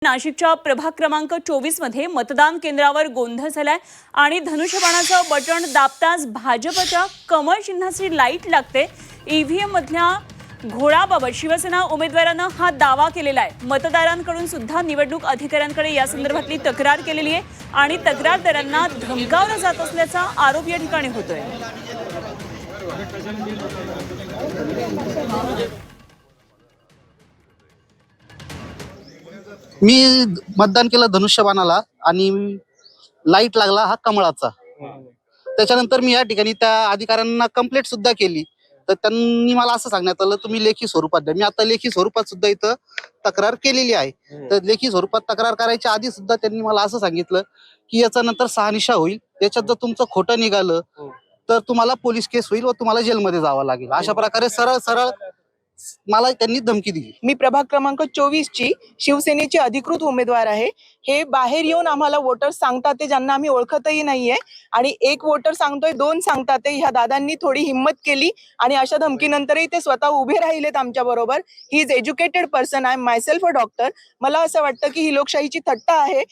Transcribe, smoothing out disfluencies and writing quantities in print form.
नाशिकच्या प्रभाग क्रमांक 24 मध्ये मतदान केंद्रावर गोंधळ झालाय आणि धनुष्यबाणाचं बटन दाबताच भाजपच्या कमळ चिन्हाची लाईट लागते। ईव्हीएम मधल्या घोळाबाबत शिवसेना उमेदवारानं हा दावा केलेला आहे। मतदारांकडून सुद्धा निवडणूक अधिकाऱ्यांकडे या संदर्भातली तक्रार केलेली आहे आणि तक्रारदारांना धमकावलं जात असल्याचा आरोप या ठिकाणी होतोय। मी मतदान केलं धनुष्यबाणाला आणि लाईट लागला हा कमळाचा। त्याच्यानंतर मी या ठिकाणी त्या अधिकाऱ्यांना कंप्लेंट सुद्धा केली, तर त्यांनी मला असं सांगण्यात आलं तुम्ही लेखी स्वरूपात द्या। मी आता लेखी स्वरूपात सुद्धा इथं तक्रार केलेली आहे। तर लेखी स्वरूपात तक्रार करायच्या आधी सुद्धा त्यांनी मला असं सांगितलं की याचा नंतर शहानिशा होईल, याच्यात जर तुमचं खोटं निघालं तर तुम्हाला पोलीस केस होईल व तुम्हाला जेलमध्ये जावं लागेल, अशा प्रकारे सरळ सरळ मला त्यांनी धमकी दिली। मी प्रभाग क्रमांक 24 ची शिवसेनेची अधिकृत उमेदवार आहे। हे बाहेर येऊन आम्हाला वोटर सांगतात ते, ज्यांना आम्ही ओळखतही नाहीये, आणि एक वोटर सांगतोय दोन सांगतात ते। ह्या दादांनी थोडी हिम्मत केली आणि अशा धमकीनंतरही ते स्वतः उभे राहिलेत आमच्या बरोबर। He is educated person, I am myself a doctor. मला असं वाटतं की ही लोकशाहीची थट्टा आहे।